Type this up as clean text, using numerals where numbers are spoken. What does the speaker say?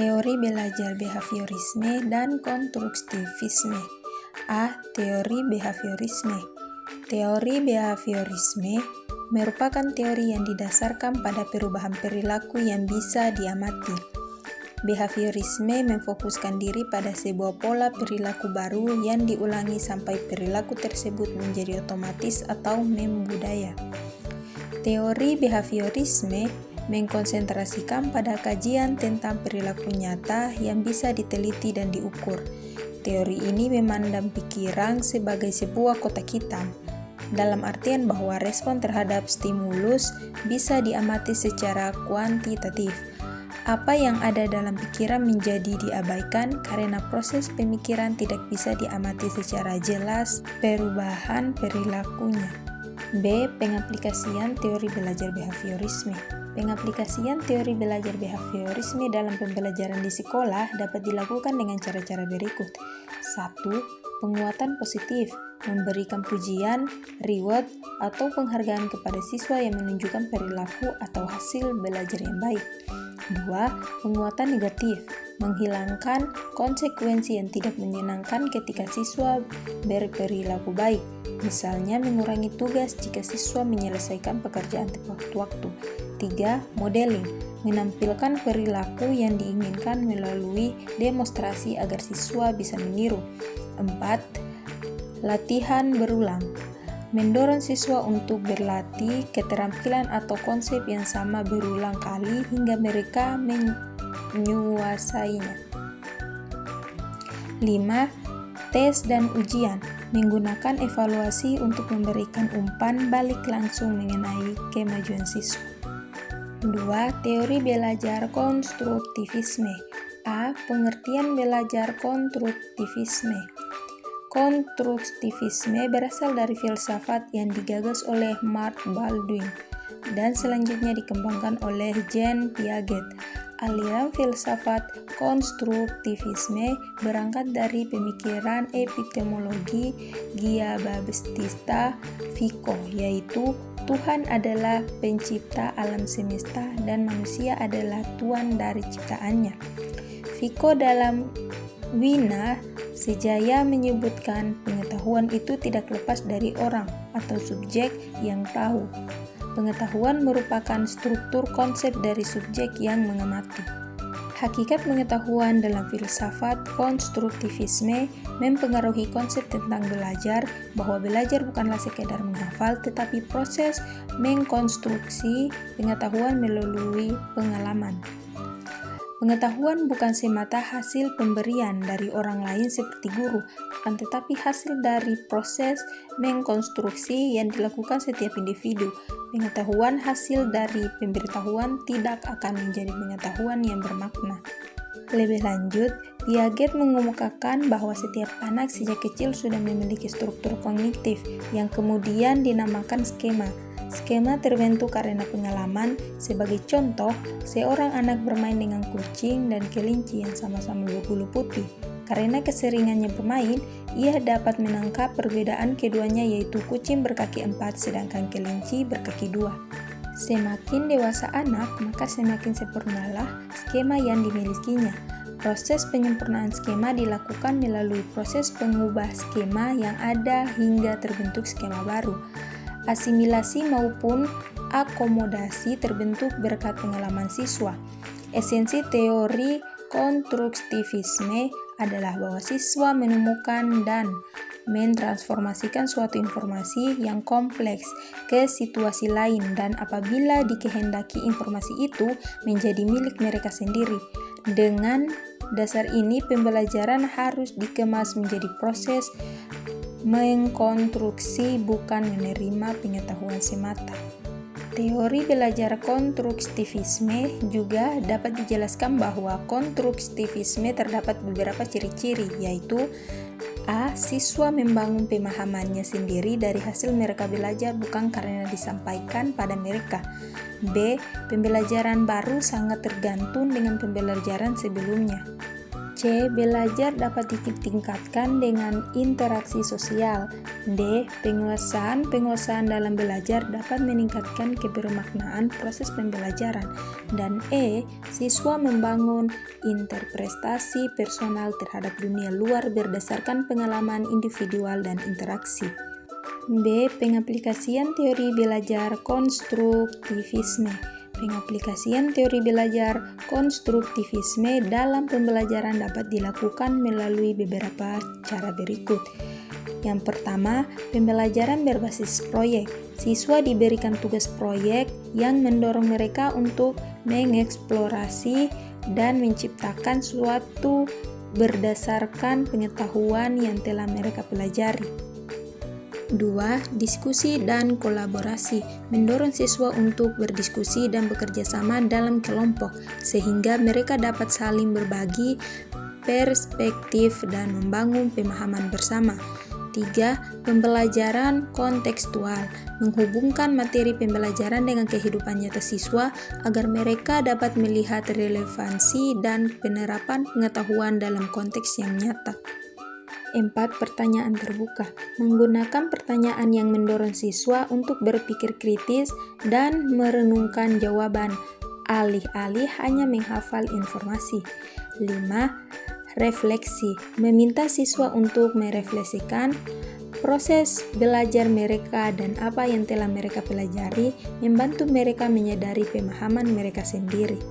Teori belajar behaviorisme dan konstruktivisme. A. Teori behaviorisme. Teori behaviorisme merupakan teori yang didasarkan pada perubahan perilaku yang bisa diamati. Behaviorisme memfokuskan diri pada sebuah pola perilaku baru yang diulangi sampai perilaku tersebut menjadi otomatis atau membudaya. Teori behaviorisme mengkonsentrasikan pada kajian tentang perilaku nyata yang bisa diteliti dan diukur. Teori ini memandang pikiran sebagai sebuah kotak hitam, dalam artian bahwa respon terhadap stimulus bisa diamati secara kuantitatif. Apa yang ada dalam pikiran menjadi diabaikan karena proses pemikiran tidak bisa diamati secara jelas perubahan perilakunya. B. Pengaplikasian teori belajar behaviorisme. Pengaplikasian teori belajar behaviorisme dalam pembelajaran di sekolah dapat dilakukan dengan cara-cara berikut. 1. Penguatan positif, memberikan pujian, reward, atau penghargaan kepada siswa yang menunjukkan perilaku atau hasil belajar yang baik. 2. Penguatan negatif, menghilangkan konsekuensi yang tidak menyenangkan ketika siswa berperilaku baik. Misalnya mengurangi tugas jika siswa menyelesaikan pekerjaan tepat waktu. 3. Modeling, menampilkan perilaku yang diinginkan melalui demonstrasi agar siswa bisa meniru. 4. Latihan berulang, mendorong siswa untuk berlatih keterampilan atau konsep yang sama berulang kali hingga mereka menguasainya. 5. Tes dan ujian, menggunakan evaluasi untuk memberikan umpan balik langsung mengenai kemajuan siswa. 2. Teori belajar konstruktivisme. A. Pengertian belajar konstruktivisme. Konstruktivisme berasal dari filsafat yang digagas oleh Mark Baldwin dan selanjutnya dikembangkan oleh Jean Piaget. Aliran filsafat konstruktivisme berangkat dari pemikiran epistemologi Giambattista Vico, yaitu Tuhan adalah pencipta alam semesta dan manusia adalah tuan dari ciptaannya. Vico dalam Wina Sejaya menyebutkan pengetahuan itu tidak lepas dari orang atau subjek yang tahu. Pengetahuan merupakan struktur konsep dari subjek yang mengamati. Hakikat pengetahuan dalam filsafat konstruktivisme mempengaruhi konsep tentang belajar, bahwa belajar bukanlah sekedar menghafal tetapi proses mengkonstruksi pengetahuan melalui pengalaman. Pengetahuan bukan semata hasil pemberian dari orang lain seperti guru, akan tetapi hasil dari proses mengkonstruksi yang dilakukan setiap individu. Pengetahuan hasil dari pemberitahuan tidak akan menjadi pengetahuan yang bermakna. Lebih lanjut, Piaget mengemukakan bahwa setiap anak sejak kecil sudah memiliki struktur kognitif yang kemudian dinamakan skema. Skema terbentuk karena pengalaman. Sebagai contoh, seorang anak bermain dengan kucing dan kelinci yang sama-sama berbulu putih. Karena keseringannya bermain, ia dapat menangkap perbedaan keduanya, yaitu kucing berkaki 4 sedangkan kelinci berkaki 2. Semakin dewasa anak, maka semakin sempurnalah skema yang dimilikinya. Proses penyempurnaan skema dilakukan melalui proses pengubah skema yang ada hingga terbentuk skema baru. Asimilasi maupun akomodasi terbentuk berkat pengalaman siswa. Esensi teori konstruktivisme adalah bahwa siswa menemukan dan mentransformasikan suatu informasi yang kompleks ke situasi lain, dan apabila dikehendaki informasi itu menjadi milik mereka sendiri. Dengan dasar ini, pembelajaran harus dikemas menjadi proses mengkonstruksi, bukan menerima pengetahuan semata. Teori belajar konstruktivisme juga dapat dijelaskan bahwa konstruktivisme terdapat beberapa ciri-ciri, yaitu A. Siswa membangun pemahamannya sendiri dari hasil mereka belajar, bukan karena disampaikan pada mereka. B. Pembelajaran baru sangat tergantung dengan pembelajaran sebelumnya. C. C. Belajar dapat ditingkatkan dengan interaksi sosial. D. Penguasaan dalam belajar dapat meningkatkan kebermaknaan proses pembelajaran. Dan E. Siswa membangun interpretasi personal terhadap dunia luar berdasarkan pengalaman individual dan interaksi. B. Pengaplikasian teori belajar konstruktivisme. Pengaplikasian teori belajar konstruktivisme dalam pembelajaran dapat dilakukan melalui beberapa cara berikut. Yang pertama, pembelajaran berbasis proyek. Siswa diberikan tugas proyek yang mendorong mereka untuk mengeksplorasi dan menciptakan suatu berdasarkan pengetahuan yang telah mereka pelajari. 2. Diskusi dan kolaborasi, mendorong siswa untuk berdiskusi dan bekerja sama dalam kelompok, sehingga mereka dapat saling berbagi perspektif dan membangun pemahaman bersama. 3. Pembelajaran kontekstual, menghubungkan materi pembelajaran dengan kehidupan nyata siswa agar mereka dapat melihat relevansi dan penerapan pengetahuan dalam konteks yang nyata. 4. Pertanyaan terbuka, menggunakan pertanyaan yang mendorong siswa untuk berpikir kritis dan merenungkan jawaban, alih-alih hanya menghafal informasi. 5. Refleksi, meminta siswa untuk merefleksikan proses belajar mereka dan apa yang telah mereka pelajari, membantu mereka menyadari pemahaman mereka sendiri.